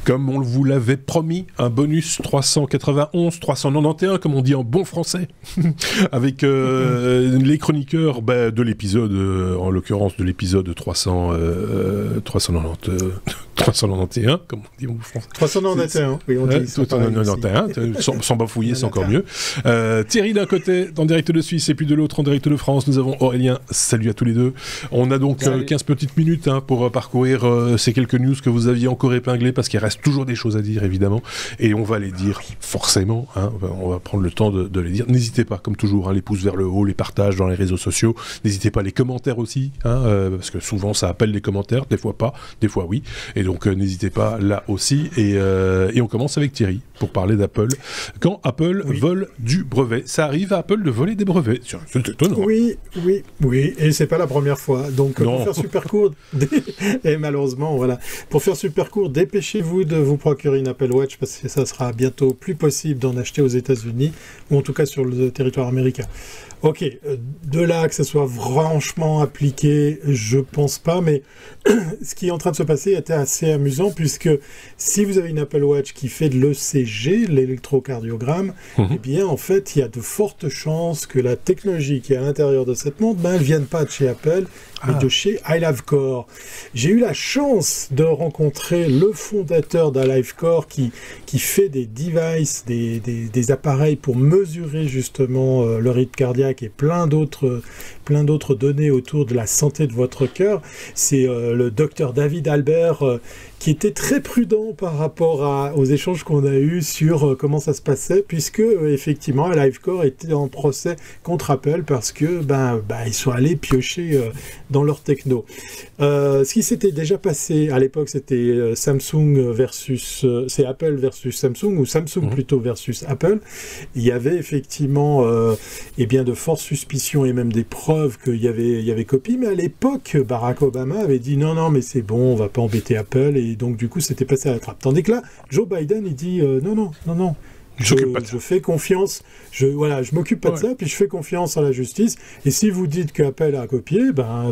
comme on vous l'avait promis, un bonus 391, 391, comme on dit en bon français, avec les chroniqueurs de l'épisode, en l'occurrence de l'épisode 391, comme on dit en français. 391, oui, on dit 391, sans bafouiller, c'est encore mieux. Thierry d'un côté, en direct de Suisse, et puis de l'autre, en direct de France, nous avons Aurélien. Salut à tous les deux. On a donc 15 petites minutes pour parcourir ces quelques news que vous aviez encore épinglées, parce qu'il reste toujours des choses à dire, évidemment, et on va les dire forcément, on va prendre le temps de les dire. N'hésitez pas, comme toujours, les pouces vers le haut, les partages dans les réseaux sociaux, n'hésitez pas, les commentaires aussi, parce que souvent ça appelle les commentaires, des fois pas, des fois oui, et donc n'hésitez pas là aussi, et on commence avec Thierry, pour parler d'Apple. Quand Apple vole du brevet, ça arrive à Apple de voler des brevets, c'est étonnant. Oui, et c'est pas la première fois, donc pour faire super court, et malheureusement, voilà, pour faire super court, dépêchez-vous de vous procurer une Apple Watch, parce que ça sera bientôt plus possible d'en acheter aux États-Unis, ou en tout cas sur le territoire américain. Ok, de là que ça soit franchement appliqué, je pense pas, mais ce qui est en train de se passer était assez amusant, puisque si vous avez une Apple Watch qui fait de l'ECG, l'électrocardiogramme, eh bien en fait il y a de fortes chances que la technologie qui est à l'intérieur de cette montre, elle ne vienne pas de chez Apple, mais de chez iLiveCore. J'ai eu la chance de rencontrer le fondateur d'iLiveCore qui fait des devices, des appareils pour mesurer justement le rythme cardiaque et plein d'autres données autour de la santé de votre cœur. C'est le docteur David Albert qui était très prudent par rapport aux échanges qu'on a eus sur comment ça se passait, puisque effectivement iLiveCore était en procès contre Apple parce que ils sont allés piocher dans leur techno. Ce qui s'était déjà passé à l'époque, c'était Samsung versus c'est Apple versus Samsung, ou Samsung plutôt versus Apple. Il y avait effectivement de fortes suspicions et même des preuves qu'il y avait copie, mais à l'époque Barack Obama avait dit non mais c'est bon, on va pas embêter Apple, et donc du coup c'était passé à la trappe. Tandis que là, Joe Biden il dit non. Je fais confiance, je m'occupe pas de ça, puis je fais confiance à la justice, et si vous dites que Apple a copié,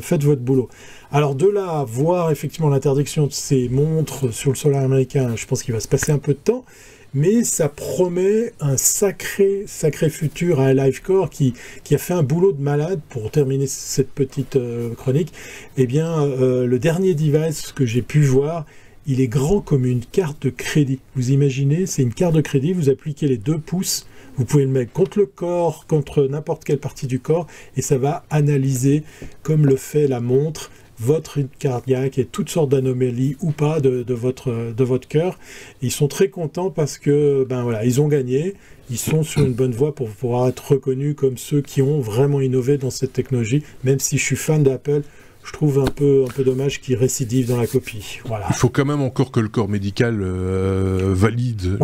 faites votre boulot. Alors de là à voir effectivement l'interdiction de ces montres sur le sol américain, je pense qu'il va se passer un peu de temps, mais ça promet un sacré futur à iLiveCore qui a fait un boulot de malade. Pour terminer cette petite chronique. Le dernier device que j'ai pu voir, il est grand comme une carte de crédit. Vous imaginez, c'est une carte de crédit, vous appliquez les 2 pouces, vous pouvez le mettre contre le corps, contre n'importe quelle partie du corps, et ça va analyser, comme le fait la montre, votre rythme cardiaque et toutes sortes d'anomalies ou pas de votre cœur. Ils sont très contents parce que ils ont gagné, ils sont sur une bonne voie pour pouvoir être reconnus comme ceux qui ont vraiment innové dans cette technologie. Même si je suis fan d'Apple, je trouve un peu dommage qu'ils récidivent dans la copie. Voilà. Il faut quand même encore que le corps médical valide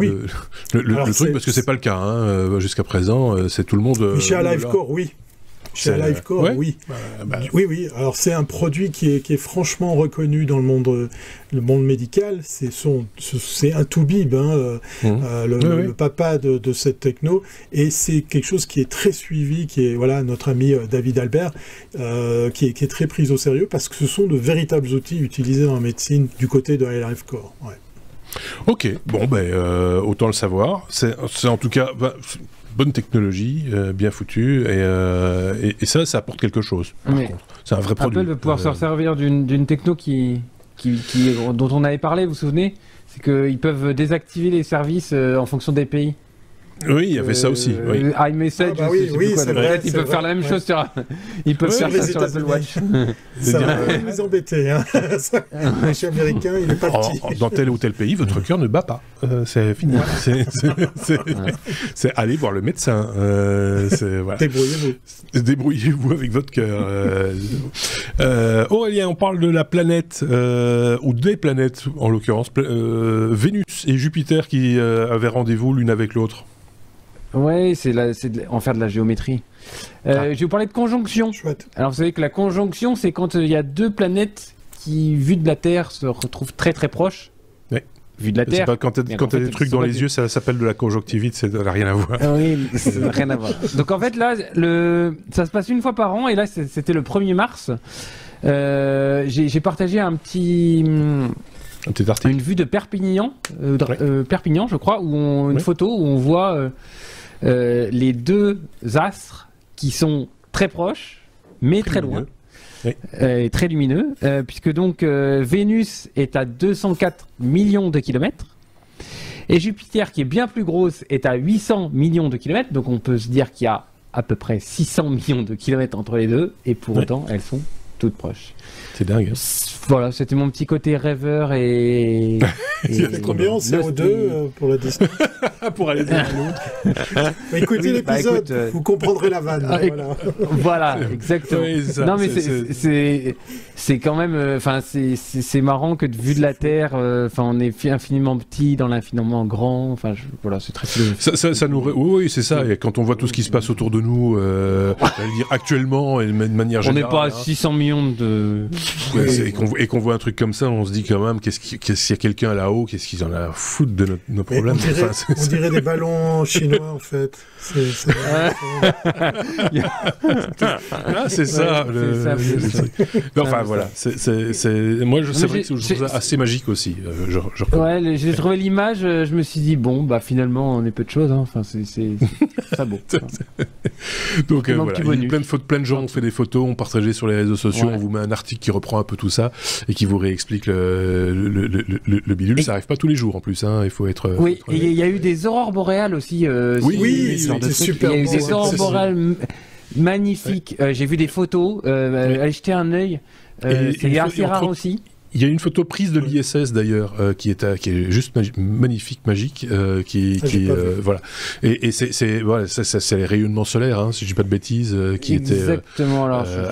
le truc, parce que c'est pas le cas jusqu'à présent. C'est tout le monde. Chez iLiveCore, oui. Chez iLiveCore, oui. Oui. Alors c'est un produit qui est franchement reconnu dans le monde médical. C'est un toubib, le papa de cette techno, et c'est quelque chose qui est très suivi, qui est notre ami David Albert, qui est très pris au sérieux, parce que ce sont de véritables outils utilisés dans la médecine du côté de iLiveCore. Ouais. Ok, autant le savoir. C'est en tout cas. Bonne technologie, bien foutue, et ça apporte quelque chose. Par contre, c'est un vrai produit. Apple va pouvoir se servir d'une techno dont on avait parlé, vous vous souvenez ? C'est qu'ils peuvent désactiver les services en fonction des pays. Oui, il y avait ça aussi. c'est iMessage, vrai. Ils peuvent faire la même chose ils peuvent faire ça sur l'Apple Watch. Ça va vous embêter. Le marché américain, il est pas petit. Dans tel ou tel pays, votre cœur ne bat pas. C'est fini. C'est aller voir le médecin. Voilà. Débrouillez-vous avec votre cœur. Aurélien, on parle de la planète, ou des planètes en l'occurrence, Vénus et Jupiter qui avaient rendez-vous l'une avec l'autre. Ouais, en faire de la géométrie. Je vais vous parler de conjonction. Chouette. Alors vous savez que la conjonction, c'est quand il y a 2 planètes qui, vues de la Terre, se retrouvent très très proches. Ouais. Vues de la Terre. Pas quand t'as des trucs dans les yeux, ça s'appelle de la conjonctivite, ça n'a rien à voir. Oui, ça n'a rien à voir. Donc en fait là, ça se passe une fois par an, et là c'était le 1er mars. J'ai partagé un petit une vue de Perpignan, Perpignan, je crois, une photo où on voit les deux astres qui sont très proches, mais très loin. Très lumineux, puisque donc Vénus est à 204 millions de kilomètres et Jupiter, qui est bien plus grosse, est à 800 millions de kilomètres, donc on peut se dire qu'il y a à peu près 600 millions de kilomètres entre les deux, et pour autant elles sont toutes proches. C'est dingue. Hein. Voilà, c'était mon petit côté rêveur et c'est combien en CO2 pour la distance pour aller d'un à l'autre. Écoutez l'épisode, vous comprendrez la vanne. Voilà, exactement. Oui, ça, non mais c'est quand même, enfin c'est marrant que vu de la Terre, enfin on est infiniment petit dans l'infiniment grand. Enfin voilà, c'est très. Ça nous, oui c'est ça. Et quand on voit tout ce qui se passe autour de nous, j'allais dire actuellement et de manière générale. On n'est pas à 600 millions de. Et qu'on voit un truc comme ça, on se dit quand même, qu'est-ce qu'il y a quelqu'un là-haut, qu'est-ce qu'ils en a à foutre de nos problèmes. On dirait des ballons chinois en fait. C'est ça. Enfin voilà. Moi, c'est vrai que je trouve ça assez magique aussi. J'ai trouvé l'image, je me suis dit bon, bah finalement, on est peu de choses. Hein. Enfin, c'est ça beau. Donc voilà, plein de gens ont fait des photos, ont partagé sur les réseaux sociaux. On vous met un article qui reprend un peu tout ça et qui vous réexplique le bidule. Ça arrive pas tous les jours en plus. Hein. Il faut être. Oui, et il y a eu des aurores boréales aussi. C'est super. Il y a eu des aurores boréales magnifiques. J'ai vu des photos. Allez jeter un œil. C'est assez rare aussi. Il y a une photo prise de l'ISS d'ailleurs qui est juste magnifique, magique, voilà. Et c'est les rayonnements solaires, hein, si je dis pas de bêtises, qui étaient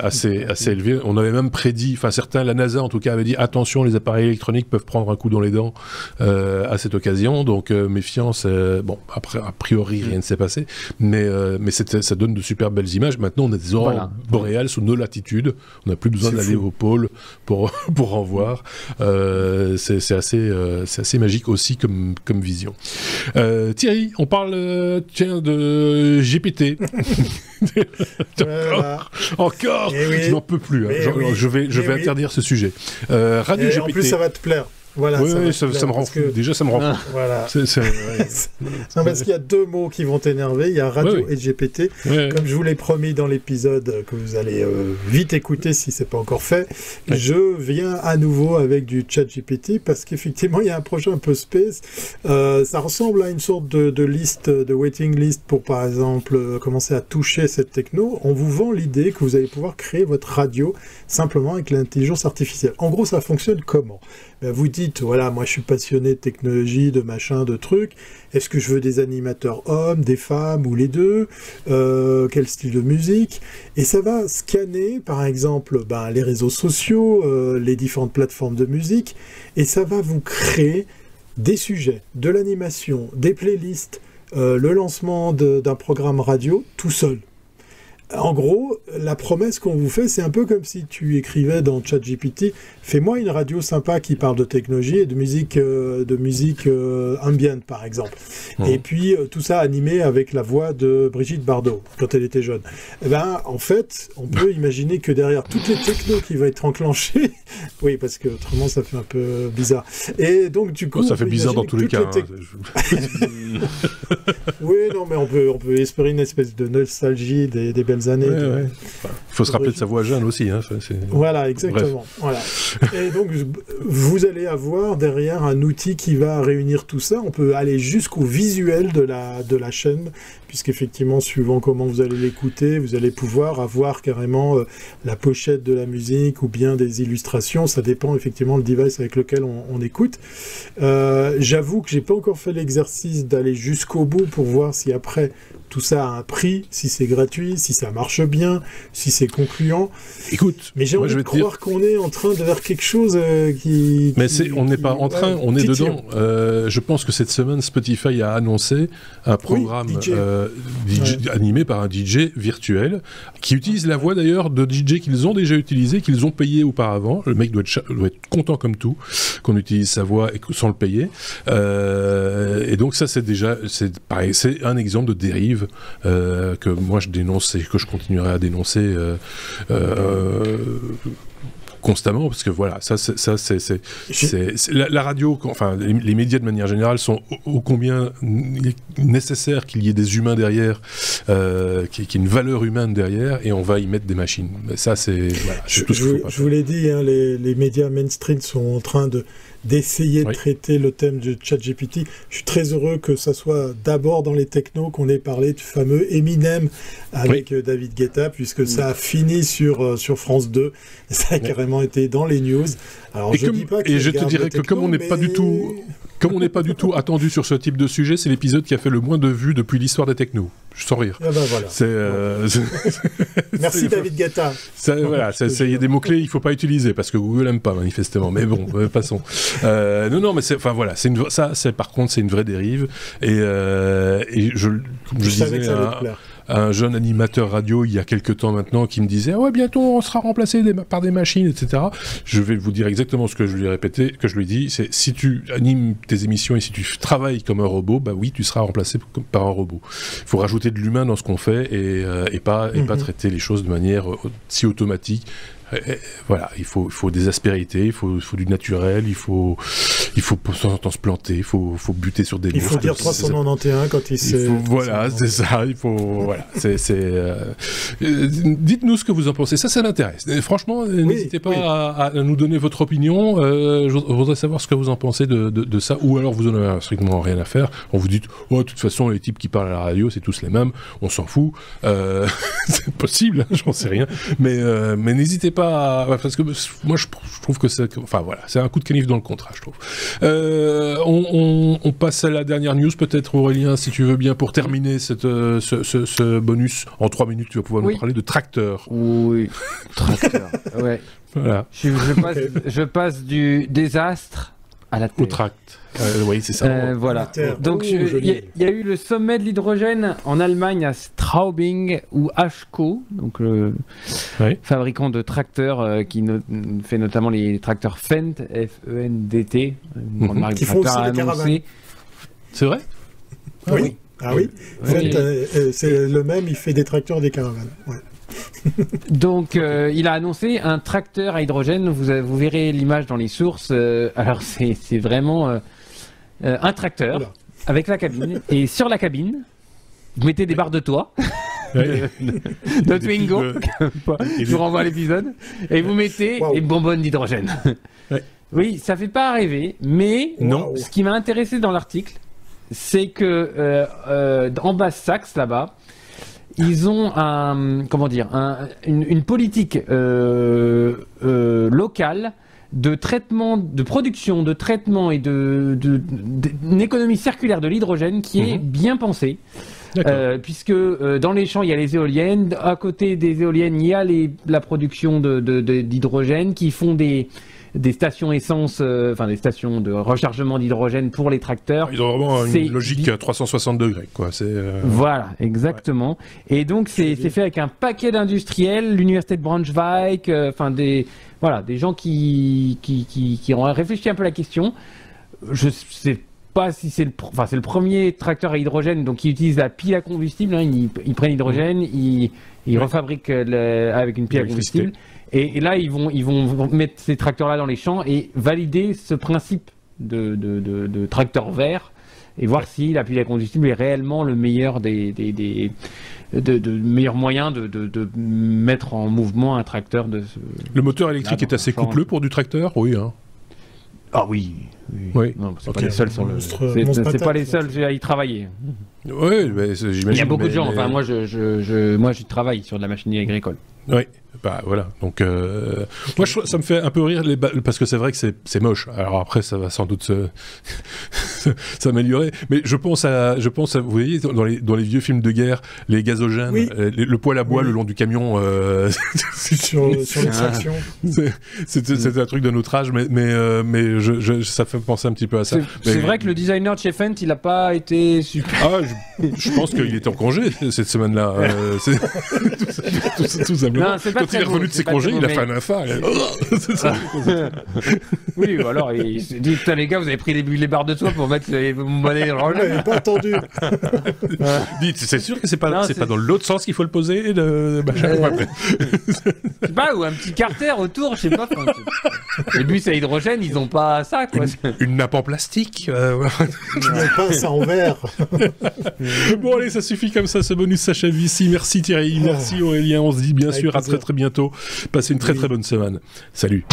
assez élevés. On avait même prédit, enfin certains, la NASA en tout cas avait dit attention, les appareils électroniques peuvent prendre un coup dans les dents à cette occasion. Donc méfiance. Bon, après a priori rien ne s'est passé, mais ça donne de super belles images. Maintenant on a des aurores boréales sous nos latitudes. On n'a plus besoin d'aller au pôle pour en voir. C'est assez magique aussi comme vision. Thierry, on parle de GPT. Encore je n'en peux plus. Je vais interdire ce sujet. Radio GPT. En plus, ça va te plaire. Voilà, ça me rend fou. Déjà, ça me rend fou. Voilà. Non, parce qu'il y a deux mots qui vont t'énerver. Il y a radio et GPT. Comme je vous l'ai promis dans l'épisode que vous allez vite écouter si c'est pas encore fait, je viens à nouveau avec du chat GPT parce qu'effectivement, il y a un projet un peu space. Ça ressemble à une sorte de liste, de waiting list pour, par exemple, commencer à toucher cette techno. On vous vend l'idée que vous allez pouvoir créer votre radio simplement avec l'intelligence artificielle. En gros, ça fonctionne comment ? Vous dites, voilà, moi je suis passionné de technologie, de machin, de trucs. Est-ce que je veux des animateurs hommes, des femmes ou les deux ? Quel style de musique ? Et ça va scanner, par exemple, les réseaux sociaux, les différentes plateformes de musique, et ça va vous créer des sujets, de l'animation, des playlists, le lancement d'un programme radio tout seul. En gros, la promesse qu'on vous fait, c'est un peu comme si tu écrivais dans ChatGPT « Fais-moi une radio sympa qui parle de technologie et de musique ambiante, par exemple. » Et puis, tout ça animé avec la voix de Brigitte Bardot, quand elle était jeune. En fait, on peut imaginer que derrière toutes les technos qui vont être enclenchées... oui, parce que autrement, ça fait un peu bizarre. Et donc, du coup... ça fait bizarre dans tous les cas. Oui, non, mais on peut espérer une espèce de nostalgie des belles années. Il faut se rappeler de sa voix jeune aussi. Hein, voilà, exactement. Voilà. Et donc, vous allez avoir derrière un outil qui va réunir tout ça. On peut aller jusqu'au visuel de la chaîne, puisqu'effectivement, suivant comment vous allez l'écouter, vous allez pouvoir avoir carrément la pochette de la musique ou bien des illustrations. Ça dépend effectivement du device avec lequel on écoute. J'avoue que j'ai pas encore fait l'exercice d'aller jusqu'au bout pour voir si après tout ça a un prix, si c'est gratuit, si ça marche bien, si c'est concluant. Écoute, mais j'ai envie de croire qu'on est en train de faire quelque chose qui... Mais on n'est pas en train, on est dedans. Je pense que cette semaine, Spotify a annoncé un programme animé par un DJ virtuel qui utilise la voix d'ailleurs de DJ qu'ils ont déjà utilisé, qu'ils ont payé auparavant. Le mec doit être content comme tout qu'on utilise sa voix sans le payer. Et donc ça, c'est pareil, c'est un exemple de dérive que moi je dénonce et que je continuerai à dénoncer constamment, parce que voilà, la radio, enfin les médias de manière générale sont ô combien nécessaire qu'il y ait des humains derrière, qu'il y ait une valeur humaine derrière, et on va y mettre des machines. Mais ça, c'est voilà, je vous l'ai dit, hein, les médias mainstream sont en train d'essayer de traiter le thème de ChatGPT. Je suis très heureux que ça soit d'abord dans les technos qu'on ait parlé du fameux Eminem avec David Guetta, puisque ça a fini sur France 2, et ça a carrément été dans les news. Alors, je te dirais que comme on n'est pas du tout attendu sur ce type de sujet, c'est l'épisode qui a fait le moins de vues depuis l'histoire des technos. Sans rire. Ah ben voilà. Merci David Guetta. Il y a des mots-clés, il ne faut pas utiliser, parce que Google n'aime pas, manifestement. Mais bon, passons. Non, mais par contre, c'est une vraie dérive. Et comme je disais, un jeune animateur radio il y a quelques temps maintenant qui me disait bientôt on sera remplacé par des machines, etc. Je vais vous dire exactement ce que je lui ai répété, que je lui ai dit, c'est si tu animes tes émissions et si tu travailles comme un robot, bah oui, tu seras remplacé par un robot. Il faut rajouter de l'humain dans ce qu'on fait et pas traiter les choses de manière si automatique. Voilà, il faut des aspérités, il faut du naturel, il faut de temps en temps se planter, il faut buter sur des mots. Il faut dire 391 quand il sait. Voilà, c'est ça. Il faut voilà. Dites-nous ce que vous en pensez. Ça m'intéresse. Et franchement, n'hésitez pas à nous donner votre opinion. Je voudrais savoir ce que vous en pensez de ça, ou alors vous en avez strictement rien à faire. On vous dit de toute façon les types qui parlent à la radio c'est tous les mêmes. On s'en fout. C'est possible, j'en sais rien. Mais n'hésitez pas. Parce que moi je trouve que c'est un coup de canif dans le contrat, je trouve. On passe à la dernière news, peut-être Aurélien, si tu veux bien, pour terminer ce bonus. En 3 minutes, tu vas pouvoir nous parler de tracteur. Oui, tracteur. Ouais. Voilà. Je passe du désastre à la terre. Au tract. Oui, c'est ça. Voilà. Donc, il y a eu le sommet de l'hydrogène en Allemagne à Straubing ou HCO, donc le fabricant de tracteurs qui fait notamment les tracteurs Fendt, F-E-N-D-T, une grande marque de tracteurs à annoncer. C'est vrai ? Oui. Ah oui. Fendt, c'est le même, il fait des tracteurs et des caravanes. Ouais. Donc il a annoncé un tracteur à hydrogène, vous verrez l'image dans les sources, alors c'est vraiment un tracteur avec la cabine, et sur la cabine vous mettez des barres de toit de Twingo, je vous renvoie à l'épisode, et vous mettez une bonbonne d'hydrogène. Oui, ça fait pas rêver, mais ce qui m'a intéressé dans l'article, c'est que en Basse-Saxe là-bas, ils ont une politique locale de traitement, de production, de traitement et d'une économie circulaire de l'hydrogène qui est bien pensée. Puisque dans les champs il y a les éoliennes, à côté des éoliennes il y a la production d'hydrogène qui font des stations essence, des stations de rechargement d'hydrogène pour les tracteurs. Ils ont vraiment une logique 360 degrés, quoi. Voilà, exactement. Et donc c'est fait avec un paquet d'industriels, l'université de Braunschweig, des gens qui ont réfléchi un peu à la question. Je sais pas si c'est le premier tracteur à hydrogène, donc ils utilisent la pile à combustible. Ils prennent l'hydrogène, ils refabriquent avec une pile à combustible. Et là, ils vont mettre ces tracteurs-là dans les champs et valider ce principe de tracteur vert et voir si la pile à combustible est réellement le meilleur meilleur moyen de mettre en mouvement un tracteur. Le moteur électrique est assez coupleux pour du tracteur, oui. Hein. Ah oui. Non, c'est pas les seuls c'est pas les seuls à y travailler. Oui, j'imagine. Il y a beaucoup de gens. Enfin, moi, je travaille sur de la machinerie agricole. Oui. Bah voilà, donc moi ça me fait un peu rire parce que c'est vrai que c'est moche. Alors après ça va sans doute s'améliorer, mais je pense à vous voyez dans les vieux films de guerre, les gazogènes, le poêle à bois le long du camion sur l'extraction. C'est un truc de notre âge, mais ça fait penser un petit peu à ça. C'est vrai que le designer de chez Fendt, il a pas été super. Ah, je pense qu'il était en congé cette semaine-là. Tout simplement. Quand il est revenu de ses congés, il a fait un infâme. Oui, alors il s'est dit, putain les gars, vous avez pris les barres de toit pour mettre les monnaies dans le Je l'avais pas entendu. Dites, c'est sûr que c'est pas dans l'autre sens qu'il faut le poser je sais pas, ou un petit carter autour, je sais pas. Les bus à hydrogène, ils ont pas ça, quoi. Une nappe en plastique. Pas ça en verre. Bon, allez, ça suffit comme ça. Ce bonus s'achève ici. Merci Thierry, merci Aurélien. On se dit bien sûr à très très bientôt. Passez une très très bonne semaine. Salut.